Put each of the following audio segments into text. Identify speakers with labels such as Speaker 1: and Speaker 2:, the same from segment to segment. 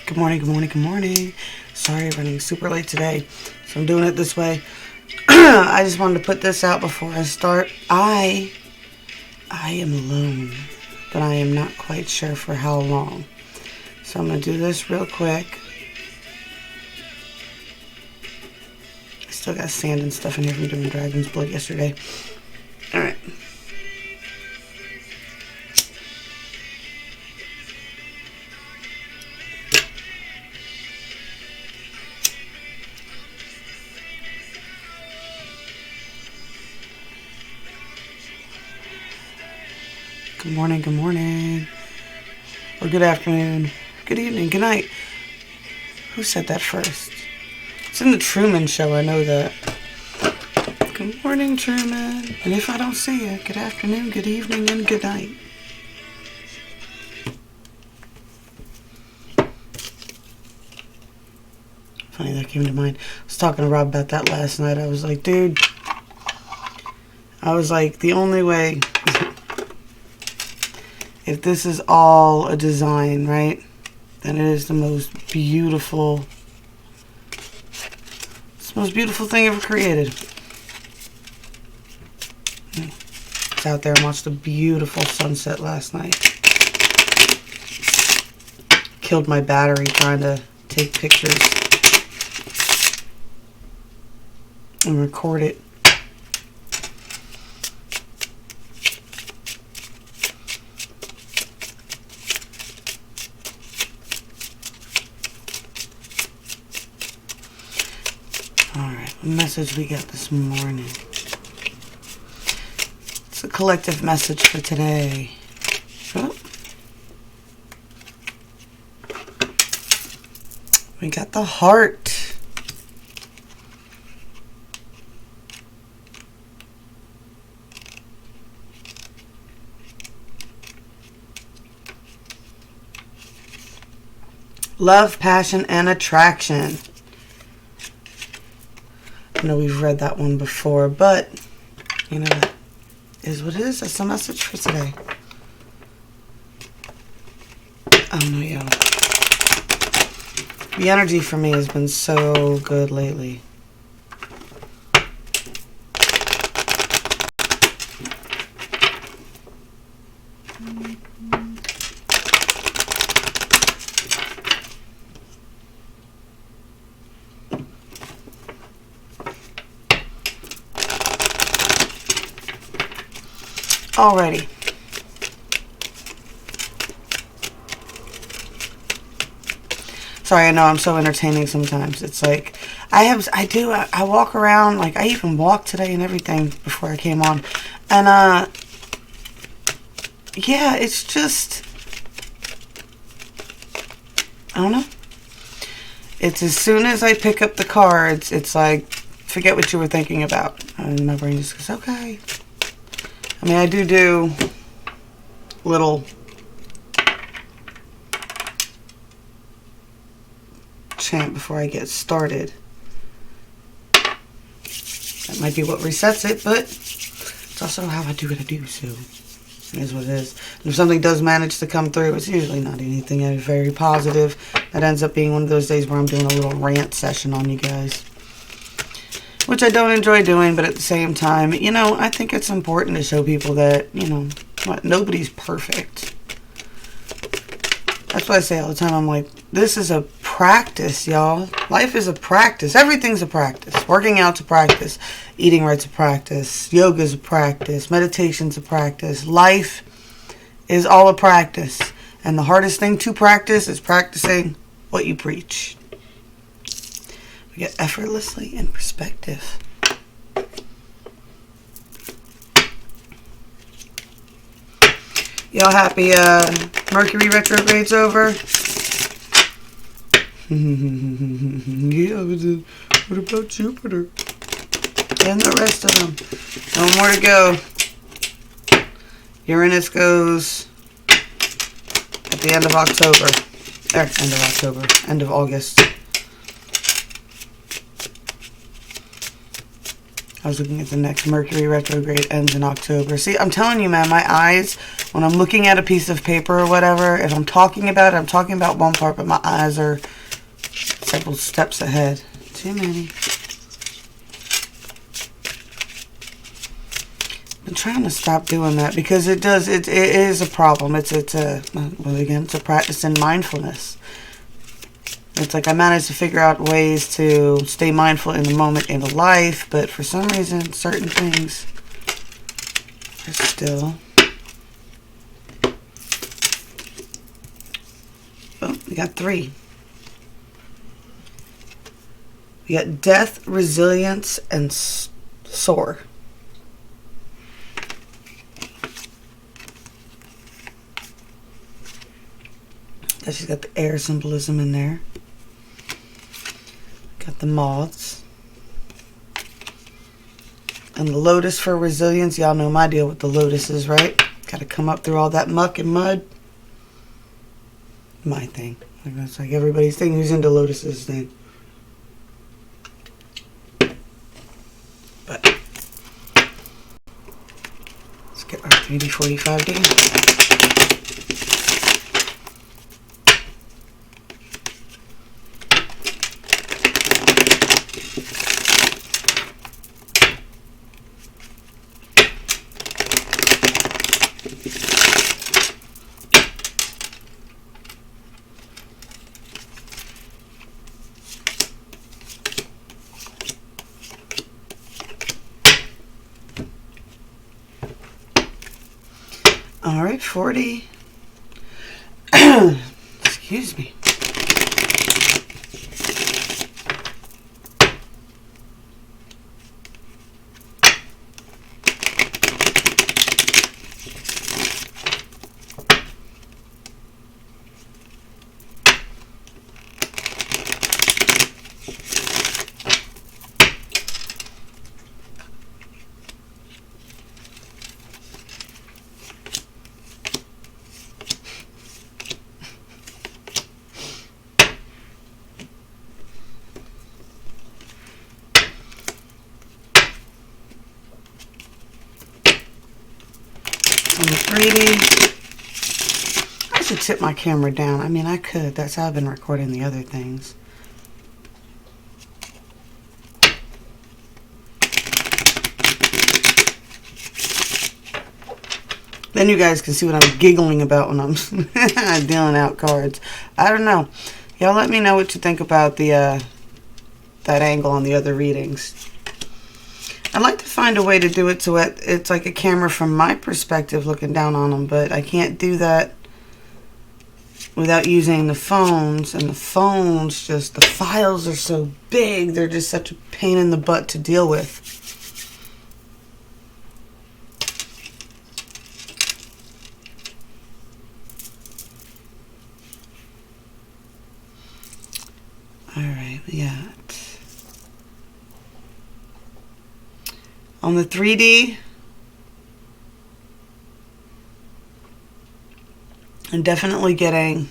Speaker 1: Good morning, good morning, good morning. Sorry, running super late today, so I'm doing it this way. I just wanted to put this out before I start. I am alone, but I am not quite sure for how long. So I'm going to do this real quick. I still got sand and stuff in here from doing Dragon's Blood yesterday. Alright. Good morning, or good afternoon, good evening, good night. Who said that first? It's in the Truman Show, I know that. Good morning, Truman. And if I don't see you, good afternoon, good evening, and good night. Funny, that came to mind. I was talking to Rob about that last night. I was like, dude, the only way... if this is all a design, right, then it is the most beautiful, it's the most beautiful thing ever created. I was out there and watched a beautiful sunset last night. Killed my battery trying to take pictures and record it. Message we got this morning. It's a collective message for today. Oh. We got the heart. Love, passion, and attraction. I know we've read that one before, but you know, that is what it is. That's the message for today. Oh no, yo. The energy for me has been so good lately. Alrighty. Sorry, I know I'm so entertaining sometimes. It's like, I walk around, like, I even walked today and everything before I came on. And, yeah, it's just, I don't know. It's as soon as I pick up the cards, it's like, forget what you were thinking about. And my brain just goes, okay. I mean, I do little chant before I get started. That might be what resets it, but it's also how I do what I do, so it is what it is. And if something does manage to come through, it's usually not anything very positive. That ends up being one of those days where I'm doing a little rant session on you guys. Which I don't enjoy doing, but at the same time, you know, I think it's important to show people that, you know, nobody's perfect. That's what I say all the time. I'm like, this is a practice, y'all. Life is a practice. Everything's a practice. Working out's a practice. Eating right's a practice. Yoga's a practice. Meditation's a practice. Life is all a practice. And the hardest thing to practice is practicing what you preach. We get effortlessly in perspective. Y'all happy Mercury retrograde's over? Yeah, what about Jupiter? And the rest of them. No more to go. Uranus goes at the end of October. End of August. I was looking at the next Mercury retrograde ends in October. See, I'm telling you, man, my eyes, when I'm looking at a piece of paper or whatever, if I'm talking about it, I'm talking about one part, but my eyes are several steps ahead. Too many. I'm trying to stop doing that because it is a problem. It's a practice in mindfulness. It's like I managed to figure out ways to stay mindful in the moment in life, but for some reason, certain things are still... Oh, we got 3. We got death, resilience, and soar. She's got the air symbolism in there. Got the moths. And the lotus for resilience. Y'all know my deal with the lotus is, right? Got to come up through all that muck and mud. My thing. That's like everybody's thing who's into lotuses thing. But let's get our 3D45D. All right, 40. Excuse me. On the 3D, I should tip my camera down. I mean, I could. That's how I've been recording the other things. Then you guys can see what I'm giggling about when I'm dealing out cards. I don't know. Y'all let me know what you think about the that angle on the other readings. I'd like to find a way to do it so it's like a camera from my perspective looking down on them, but I can't do that without using the phones. And the phones, just the files are so big, they're just such a pain in the butt to deal with. All right, we got... On the 3D, I'm definitely getting,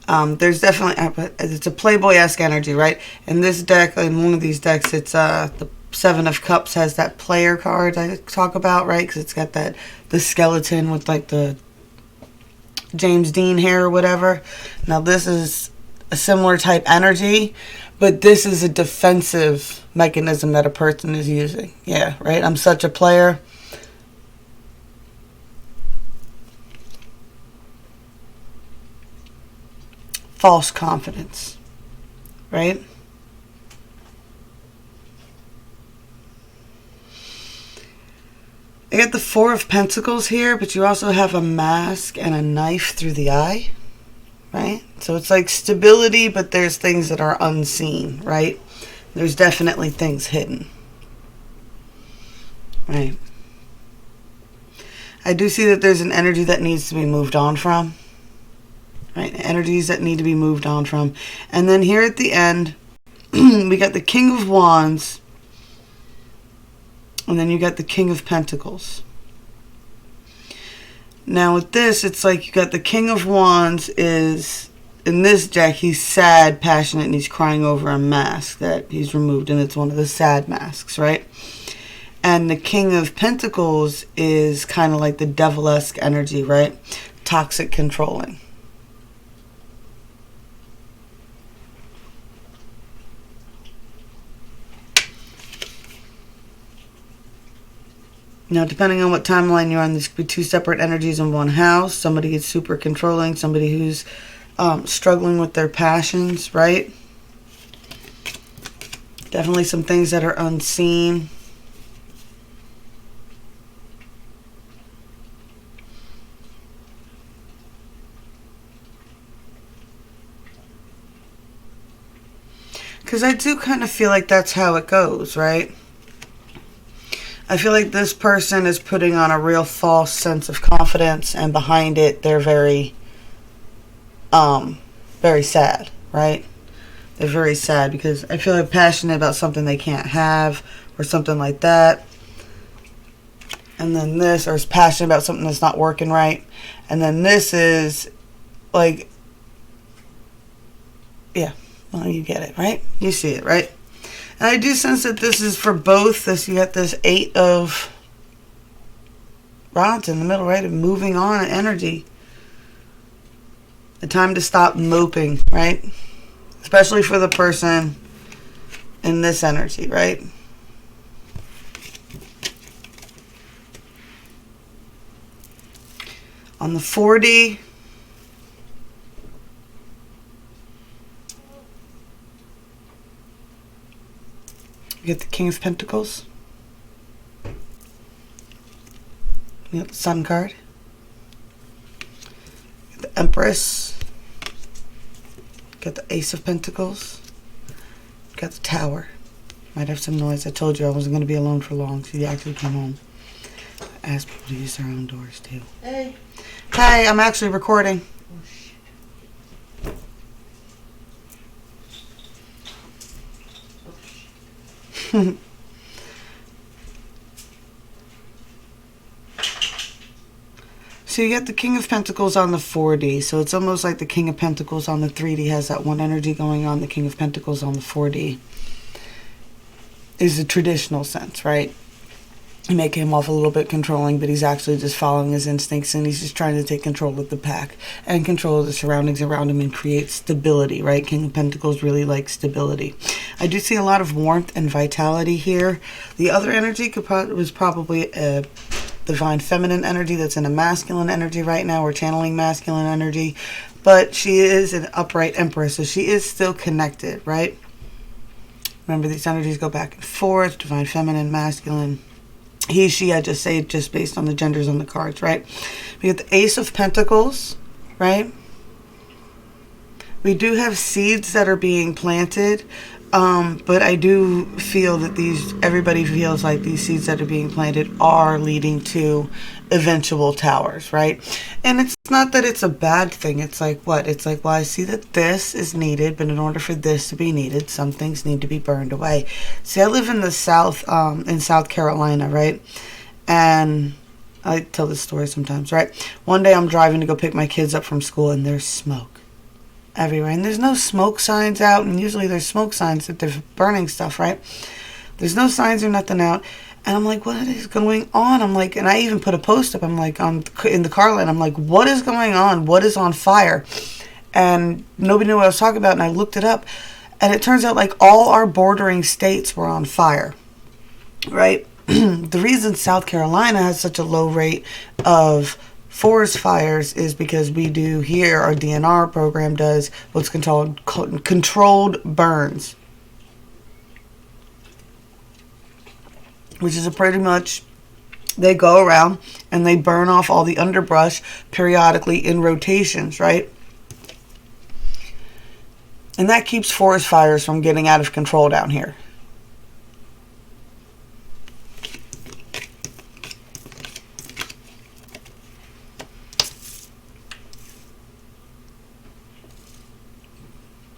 Speaker 1: there's definitely, it's a Playboy-esque energy, right? In this deck, in one of these decks, it's the 7 of Cups has that player card I talk about, right? Because it's got that, the skeleton with like the James Dean hair or whatever. Now this is a similar type energy, but this is a defensive mechanism that a person is using. Yeah, right? I'm such a player. False confidence, right? I get the 4 of Pentacles here, but you also have a mask and a knife through the eye, right? So it's like stability, but there's things that are unseen, right? There's definitely things hidden, right? I do see that there's an energy that needs to be moved on from, right? Energies that need to be moved on from. And then here at the end, we got the King of Wands, and then you got the King of Pentacles. Now with this, it's like you got the King of Wands is, in this deck, he's sad, passionate, and he's crying over a mask that he's removed, and it's one of the sad masks, right? And the King of Pentacles is kind of like the devil-esque energy, right? Toxic controlling. Now, depending on what timeline you're on, this could be two separate energies in one house. Somebody is super controlling, somebody who's struggling with their passions, right? Definitely some things that are unseen. Because I do kind of feel like that's how it goes, right? I feel like this person is putting on a real false sense of confidence, and behind it, they're very sad, right? They're very sad because I feel like passionate about something they can't have or something like that. And then this, or is passionate about something that's not working right. And then this is like, yeah, well, you get it, right? You see it, right? And I do sense that this is for both. This, you got this 8 of rods in the middle, right? Of moving on energy. The time to stop moping, right? Especially for the person in this energy, right? On the 4D, you get the King of Pentacles. You got the Sun card. You got the Empress. You got the Ace of Pentacles. You got the Tower. Might have some noise. I told you I wasn't going to be alone for long, so you actually came home. I asked people to use their own doors, too. Hey. Hey, I'm actually recording. So you get the King of Pentacles on the 4D. So it's almost like the King of Pentacles on the 3D has that one energy going on. The King of Pentacles on the 4D is the traditional sense, right? You make him off a little bit controlling, but he's actually just following his instincts, and he's just trying to take control of the pack and control of the surroundings around him and create stability, right? King of Pentacles really likes stability. I do see a lot of warmth and vitality here. The other energy was probably a divine feminine energy that's in a masculine energy right now. We're channeling masculine energy, but she is an upright empress, so she is still connected, right? Remember, these energies go back and forth, divine feminine, masculine. He, she, I just say just based on the genders on the cards, right? We get the Ace of Pentacles, right? We do have seeds that are being planted, but I do feel that everybody feels like these seeds that are being planted are leading to eventual towers, right? And it's not that it's a bad thing. It's like, what? It's like, well, I see that this is needed, but in order for this to be needed, some things need to be burned away. See, I live in the South, in South Carolina, right? And I tell this story sometimes, right? One day I'm driving to go pick my kids up from school, and there's smoke everywhere. And there's no smoke signs out, and usually there's smoke signs that they're burning stuff, right? There's no signs or nothing out. And I'm like, what is going on? I'm like, and I even put a post up. I'm like, in the car line. I'm like, what is going on? What is on fire? And nobody knew what I was talking about. And I looked it up. And it turns out like all our bordering states were on fire, right? The reason South Carolina has such a low rate of forest fires is because we do here, our DNR program does what's controlled burns. Which is pretty much, they go around and they burn off all the underbrush periodically in rotations, right? And that keeps forest fires from getting out of control down here.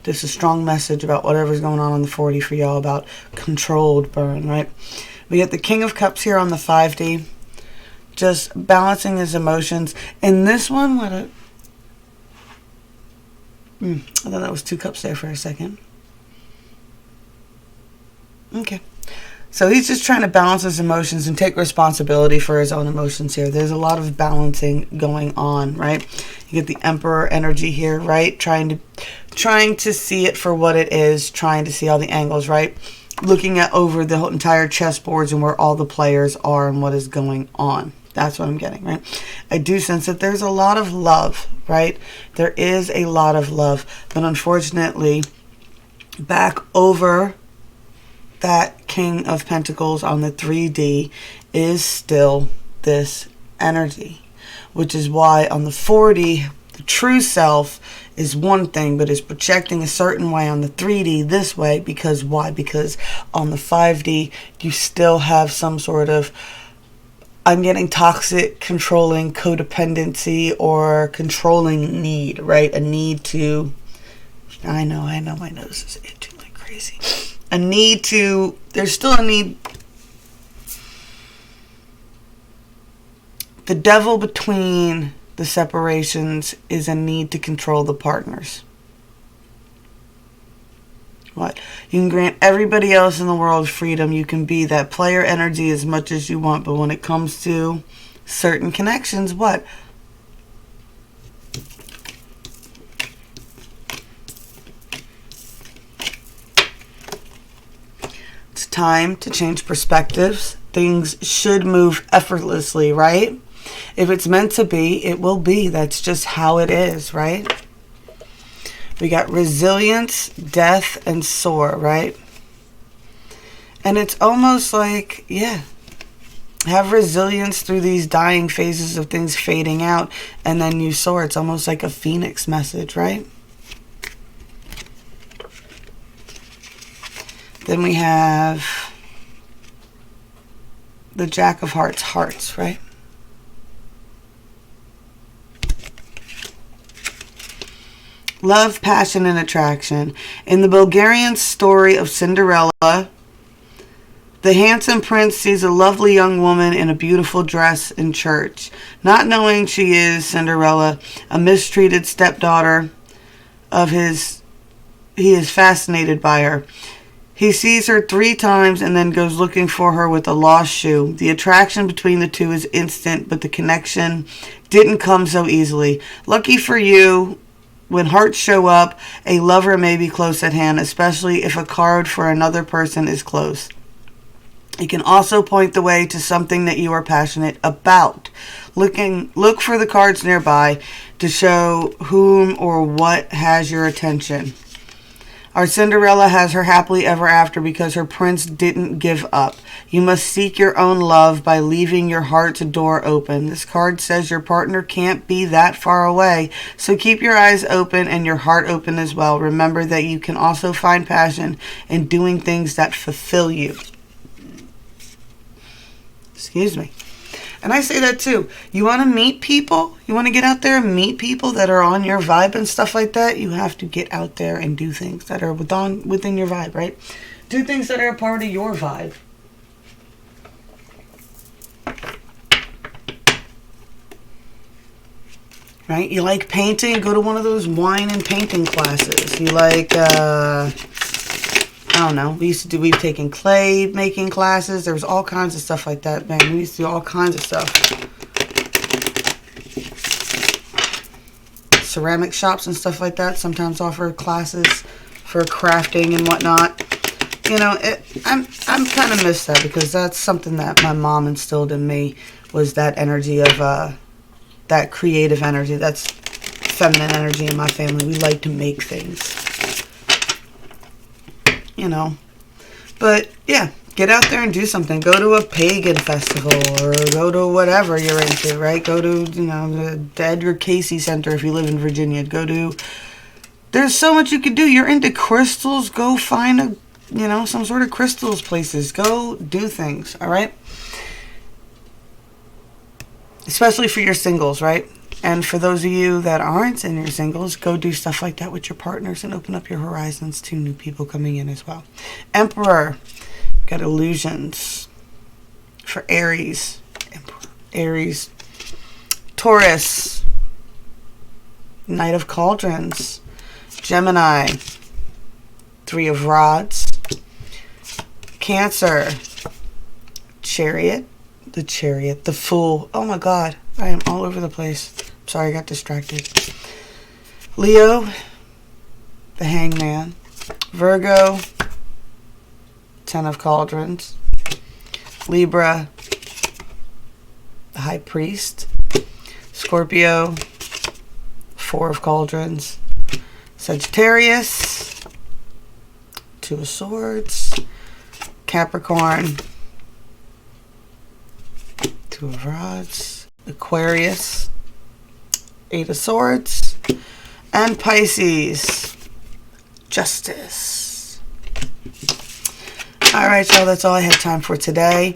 Speaker 1: This is a strong message about whatever's going on the 40 for y'all about controlled burn, right? We get the King of Cups here on the 5D. Just balancing his emotions. In this one, I thought that was 2 cups there for a second. Okay. So he's just trying to balance his emotions and take responsibility for his own emotions here. There's a lot of balancing going on, right? You get the Emperor energy here, right? Trying to see it for what it is, trying to see all the angles, right? Looking at over the whole entire chessboards and where all the players are and what is going on. That's what I'm getting, right? I do sense that there's a lot of love, right? There is a lot of love, but unfortunately, back over that King of Pentacles on the 3D is still this energy, which is why on the 4D, the true self is one thing, but is projecting a certain way on the 3D this way. Because why? Because on the 5D, you still have some sort of, I'm getting toxic, controlling, codependency, or controlling need, right? A need to, I know, my nose is itching like crazy. A need to, there's still a need. The devil between the separations is a need to control the partners. What? You can grant everybody else in the world freedom. You can be that player energy as much as you want. But when it comes to certain connections, what? It's time to change perspectives. Things should move effortlessly, right? If it's meant to be, it will be. That's just how it is, right? We got resilience, death, and soar, right? And it's almost like, yeah, have resilience through these dying phases of things fading out, and then you soar. It's almost like a phoenix message, right? Then we have the Jack of Hearts, right? Love, passion, and attraction. In the Bulgarian story of Cinderella, the handsome prince sees a lovely young woman in a beautiful dress in church. Not knowing she is Cinderella, a mistreated stepdaughter of his, he is fascinated by her. He sees her 3 times and then goes looking for her with a lost shoe. The attraction between the two is instant, but the connection didn't come so easily. Lucky for you, when hearts show up, a lover may be close at hand, especially if a card for another person is close. It can also point the way to something that you are passionate about. Look for the cards nearby to show whom or what has your attention. Our Cinderella has her happily ever after because her prince didn't give up. You must seek your own love by leaving your heart's door open. This card says your partner can't be that far away, so keep your eyes open and your heart open as well. Remember that you can also find passion in doing things that fulfill you. Excuse me. And I say that too. You want to meet people? You want to get out there and meet people that are on your vibe and stuff like that? You have to get out there and do things that are within your vibe, right? Do things that are a part of your vibe. Right? You like painting? Go to one of those wine and painting classes. You like, I don't know. We've taken clay making classes. There was all kinds of stuff like that, man. We used to do all kinds of stuff. Ceramic shops and stuff like that sometimes offer classes for crafting and whatnot. You know, I'm kind of miss that because that's something that my mom instilled in me, was that energy of that creative energy. That's feminine energy in my family. We like to make things. You know, but yeah, get out there and do something. Go to a pagan festival or go to whatever you're into, right? Go to, you know, the Edgar Cayce Center if you live in Virginia. There's so much you could do. You're into crystals. Go find some sort of crystals places. Go do things, all right? Especially for your singles, right? And for those of you that aren't in your singles, go do stuff like that with your partners and open up your horizons to new people coming in as well. Emperor. Got illusions. For Aries. Emperor. Aries. Taurus. Knight of Cauldrons. Gemini. 3 of Rods. Cancer. Chariot, the Fool. Oh my God, I am all over the place. Sorry, I got distracted. Leo, the Hangman. Virgo, 10 of Cauldrons. Libra, the High Priest. Scorpio, 4 of Cauldrons. Sagittarius, 2 of Swords. Capricorn, 2 of Rods. Aquarius, 8 of Swords. And Pisces, Justice. Alright, y'all, that's all I had time for today.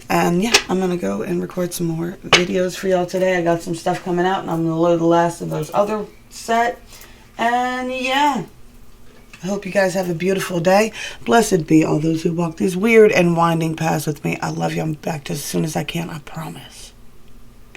Speaker 1: And yeah, I'm going to go and record some more videos for y'all today. I got some stuff coming out, and I'm going to load the last of those other set. And yeah, I hope you guys have a beautiful day. Blessed be all those who walk these weird and winding paths with me. I love you. I'm back just as soon as I can, I promise.